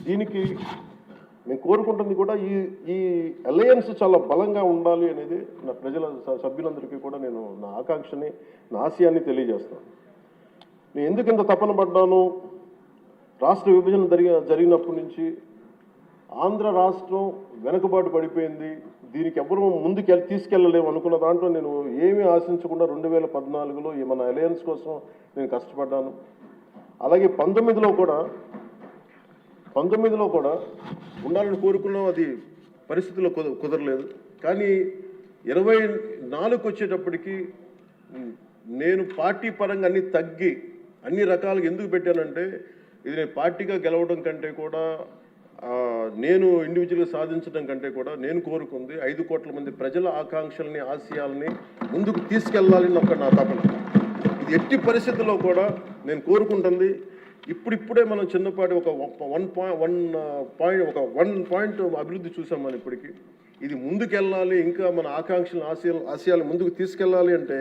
దీనికి నేను కోరుకుంటుంది కూడా ఈ అలయన్స్ చాలా బలంగా ఉండాలి అనేది నా ప్రజల సభ్యులందరికీ కూడా నేను నా ఆకాంక్షని నా ఆశయాన్ని తెలియజేస్తాను. నేను ఎందుకు ఇంత తపన పడ్డాను, రాష్ట్ర విభజన జరిగినప్పటి నుంచి ఆంధ్ర రాష్ట్రం వెనుకబాటు పడిపోయింది, దీనికి ఎవరు ముందుకు తీసుకెళ్ళలేము అనుకున్న దాంట్లో నేను ఏమీ ఆశించకుండా 2014లో మన అలయన్స్ కోసం నేను కష్టపడ్డాను. అలాగే 19లో కూడా ఉండాలని కోరుకున్నాం, అది పరిస్థితుల్లో కుదరలేదు. కానీ 24కి వచ్చేటప్పటికి నేను పార్టీ పరంగా అన్ని తగ్గి అన్ని రకాలుగా ఎందుకు పెట్టానంటే, ఇది నేను పార్టీగా గెలవడం కంటే కూడా నేను ఇండివిజువల్గా సాధించడం కంటే కూడా నేను కోరుకుంది 5 కోట్ల మంది ప్రజల ఆకాంక్షల్ని ఆశయాల్ని ముందుకు తీసుకెళ్లాలని నా తపన. ఇది ఎట్టి పరిస్థితుల్లో కూడా నేను కోరుకుంటుంది. ఇప్పుడిప్పుడే మనం చిన్నపాటి ఒక 1 పాయింట్ అభివృద్ధి చూసాం మనం ఇప్పటికీ. ఇది ముందుకెళ్ళాలి, ఇంకా మన ఆకాంక్షలను ఆశయాలు ముందుకు తీసుకెళ్ళాలి అంటే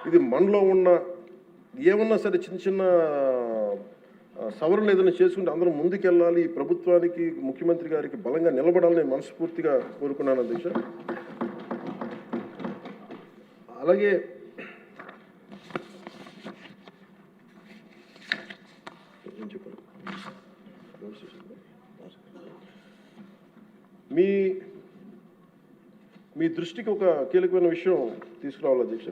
ఇది మనలో ఉన్న ఏమన్నా సరే చిన్న సవరణలు ఏదైనా చేసుకుంటే అందరం ముందుకెళ్ళాలి. ఈ ప్రభుత్వానికి, ముఖ్యమంత్రి గారికి బలంగా నిలబడాలని మనస్ఫూర్తిగా కోరుకున్నాను అధ్యక్ష. అలాగే మీ దృష్టికి ఒక కీలకమైన విషయం తీసుకురావాలి అధ్యక్ష.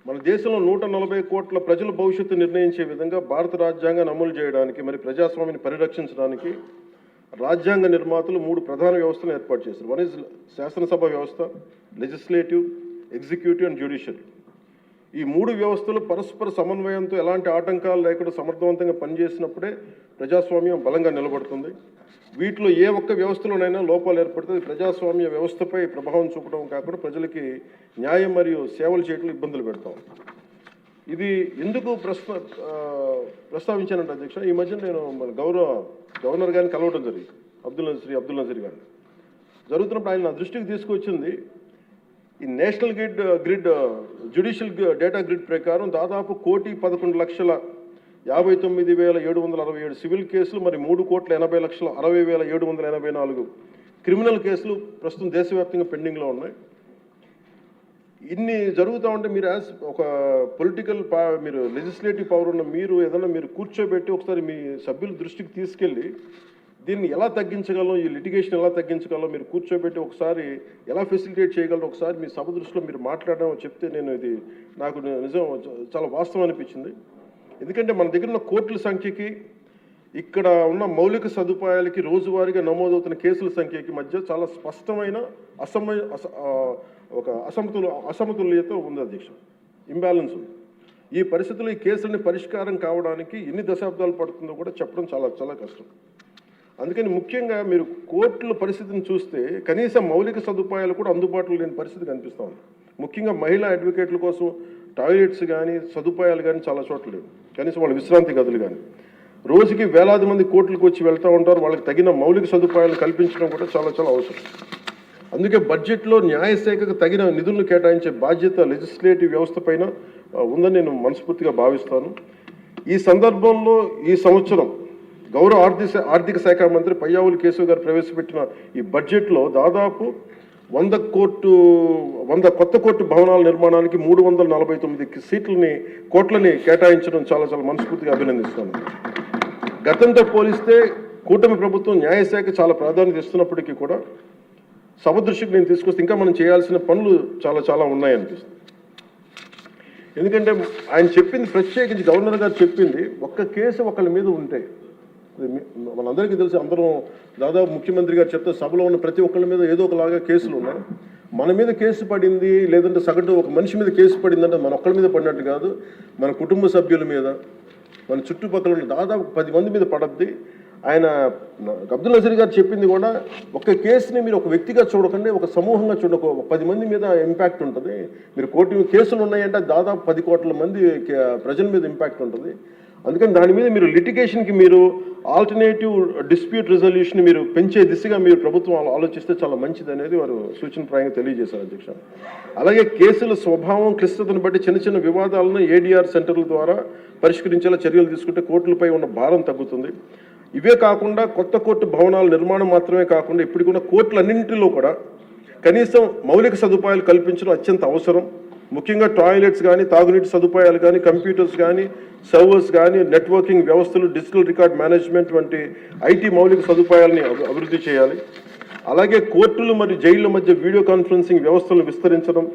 మన దేశంలో 140 కోట్ల ప్రజల భవిష్యత్తు నిర్ణయించే విధంగా భారత రాజ్యాంగాన్ని అమలు చేయడానికి, మరి ప్రజాస్వామ్యాన్ని పరిరక్షించడానికి రాజ్యాంగ నిర్మాతలు 3 ప్రధాన వ్యవస్థలను ఏర్పాటు చేశారు. వన్ ఇస్ శాసనసభ వ్యవస్థ, లెజిస్లేటివ్, ఎగ్జిక్యూటివ్ అండ్ జ్యుడిషియల్. ఈ 3 వ్యవస్థలు పరస్పర సమన్వయంతో ఎలాంటి ఆటంకాలు లేకుండా సమర్థవంతంగా పనిచేసినప్పుడే ప్రజాస్వామ్యం బలంగా నిలబడుతుంది. వీటిలో ఏ ఒక్క వ్యవస్థలోనైనా లోపాలు ఏర్పడితే ప్రజాస్వామ్య వ్యవస్థపై ప్రభావం చూపడం కాకుండా ప్రజలకి న్యాయం మరియు సేవలు చేయడంలో ఇబ్బందులు పెడతాం. ఇది ఎందుకు ప్రస్తావించానంటే అధ్యక్ష, ఈ మధ్య నేను మన గవర్నర్ గారిని కలవడం జరిగింది, అబ్దుల్ నజీర్ గారిని. జరుగుతున్నప్పుడు ఆయన నా దృష్టికి తీసుకొచ్చింది, ఈ national grid judicial data grid ప్రకారం దాదాపు 1,11,59,767 సివిల్ కేసులు, మరి 3,80,60,784 క్రిమినల్ కేసులు ప్రస్తుతం దేశవ్యాప్తంగా పెండింగ్లో ఉన్నాయి. ఇన్ని జరుగుతూ ఉంటే మీరు యాజ్ ఒక పొలిటికల్ మీరు లెజిస్లేటివ్ పవర్ ఉన్న మీరు ఏదైనా మీరు కూర్చోబెట్టి ఒకసారి మీ సభ్యుల దృష్టికి తీసుకెళ్ళి దీన్ని ఎలా తగ్గించగలం, ఈ లిటిగేషన్ ఎలా తగ్గించగలం మీరు కూర్చోబెట్టి ఒకసారి ఎలా ఫెసిలిటేట్ చేయగలరు ఒకసారి మీ సభ దృష్టిలో మీరు మాట్లాడడం చెప్తే నేను ఇది నాకు నిజం చాలా వాస్తవం అనిపించింది. ఎందుకంటే మన దగ్గర ఉన్న కోర్టుల సంఖ్యకి ఇక్కడ ఉన్న మౌలిక సదుపాయాలకి రోజువారీగా నమోదవుతున్న కేసుల సంఖ్యకి మధ్య చాలా స్పష్టమైన అసమతుల్యత ఉంది అధ్యక్ష, ఇంబ్యాలెన్స్ ఉంది. ఈ పరిస్థితుల్లో ఈ కేసులని పరిష్కారం కావడానికి ఎన్ని దశాబ్దాలు పడుతుందో కూడా చెప్పడం చాలా కష్టం. అందుకని ముఖ్యంగా మీరు కోర్టుల పరిస్థితిని చూస్తే కనీసం మౌలిక సదుపాయాలు కూడా అందుబాటులో లేని పరిస్థితి కనిపిస్తూ ఉంది. ముఖ్యంగా మహిళా అడ్వకేట్ల కోసం టాయిలెట్స్ కానీ సదుపాయాలు కానీ చాలా చోట్ల లేవు, కనీసం వాళ్ళ విశ్రాంతి గదులు కానీ. రోజుకి వేలాది మంది కోర్టులకు వచ్చి వెళ్తూ ఉంటారు, వాళ్ళకి తగిన మౌలిక సదుపాయాలు కల్పించడం కూడా చాలా అవసరం. అందుకే బడ్జెట్లో న్యాయశాఖకు తగిన నిధులను కేటాయించే బాధ్యత లెజిస్లేటివ్ వ్యవస్థ పైన ఉందని నేను మనస్ఫూర్తిగా భావిస్తాను. ఈ సందర్భంలో ఈ సంవత్సరం గౌరవ ఆర్థిక శాఖ మంత్రి పయ్యావుల కేశవ్ గారు ప్రవేశపెట్టిన ఈ బడ్జెట్లో దాదాపు 100 కొత్త కోర్టు భవనాల నిర్మాణానికి 349 కోట్లని కేటాయించడం చాలా మనస్ఫూర్తిగా అభినందిస్తాను. గతంతో పోలిస్తే కూటమి ప్రభుత్వం న్యాయశాఖ చాలా ప్రాధాన్యత ఇస్తున్నప్పటికీ కూడా సభ దృష్టికి నేను తీసుకొస్తే ఇంకా మనం చేయాల్సిన పనులు చాలా ఉన్నాయనిపిస్తుంది. ఎందుకంటే ఆయన చెప్పింది, ప్రత్యేకించి గవర్నర్ గారు చెప్పింది, ఒక్క కేసు ఒకళ్ళ మీద ఉంటే మనందరికీ తెలిసి అందరం దాదాపు ముఖ్యమంత్రి గారు చెప్తే సభలో ఉన్న ప్రతి ఒక్కళ్ళ మీద ఏదో ఒకలాగా కేసులు ఉన్నాయి. మన మీద కేసు పడింది లేదంటే సగటు ఒక మనిషి మీద కేసు పడిందంటే మన ఒక్కళ్ళ మీద పడినట్టు కాదు, మన కుటుంబ సభ్యుల మీద, మన చుట్టుపక్కల ఉన్న దాదాపు 10 మంది మీద పడద్ది. ఆయన అబ్దుల్ నజీర్ గారు చెప్పింది కూడా ఒక కేసుని మీరు ఒక వ్యక్తిగా చూడకండి, ఒక సమూహంగా చూడక, 10 మంది మీద ఇంపాక్ట్ ఉంటుంది. మీరు కోటి కేసులు ఉన్నాయంటే దాదాపు 10 కోట్ల మంది ప్రజల మీద ఇంపాక్ట్ ఉంటుంది. అందుకని దాని మీద మీరు లిటిగేషన్కి మీరు ఆల్టర్నేటివ్ డిస్ప్యూట్ రిజల్యూషన్ మీరు పెంచే దిశగా మీరు ప్రభుత్వం ఆలోచిస్తే చాలా మంచిది అనేది వారు సూచనప్రాయంగా తెలియజేశారు అధ్యక్ష. అలాగే కేసుల స్వభావం క్లిష్టతను బట్టి చిన్న చిన్న వివాదాలను ఏడీఆర్ సెంటర్ల ద్వారా పరిష్కరించేలా చర్యలు తీసుకుంటే కోర్టులపై ఉన్న భారం తగ్గుతుంది. ఇవే కాకుండా కొత్త కోర్టు భవనాల నిర్మాణం మాత్రమే కాకుండా ఇప్పటికున్న కోర్టులన్నింటిలో కూడా కనీసం మౌలిక సదుపాయాలు కల్పించడం అత్యంత అవసరం. ముఖ్యంగా టాయిలెట్స్ కానీ, తాగునీటి సదుపాయాలు కానీ, కంప్యూటర్స్ కానీ, సర్వర్స్ కానీ, నెట్వర్కింగ్ వ్యవస్థలు, డిజిటల్ రికార్డ్ మేనేజ్మెంట్ వంటి ఐటీ మౌలిక సదుపాయాలని అభివృద్ధి చేయాలి. అలాగే కోర్టులు మరియు జైళ్ల మధ్య వీడియో కాన్ఫరెన్సింగ్ వ్యవస్థలను విస్తరించడం,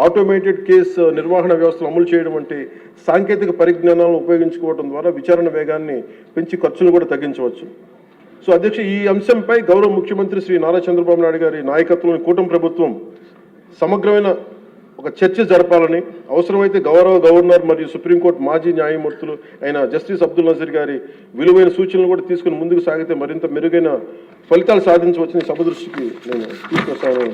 ఆటోమేటెడ్ కేసు నిర్వహణ వ్యవస్థలు అమలు చేయడం వంటి సాంకేతిక పరిజ్ఞానాలను ఉపయోగించుకోవడం ద్వారా విచారణ వేగాన్ని పెంచి ఖర్చులు కూడా తగ్గించవచ్చు. సో అధ్యక్ష, ఈ అంశంపై గౌరవ ముఖ్యమంత్రి శ్రీ నారా చంద్రబాబు నాయుడు గారి నాయకత్వంలోని కూటమి ప్రభుత్వం సమగ్రమైన ఒక చర్చ జరపాలని, అవసరమైతే గౌరవ గవర్నర్ మరియు సుప్రీంకోర్టు మాజీ న్యాయమూర్తులు అయిన జస్టిస్ అబ్దుల్ నజీర్ గారి విలువైన సూచనలు కూడా తీసుకుని ముందుకు సాగితే మరింత మెరుగైన ఫలితాలు సాధించవచ్చని సభ దృష్టికి నేను తీసుకొస్తాను.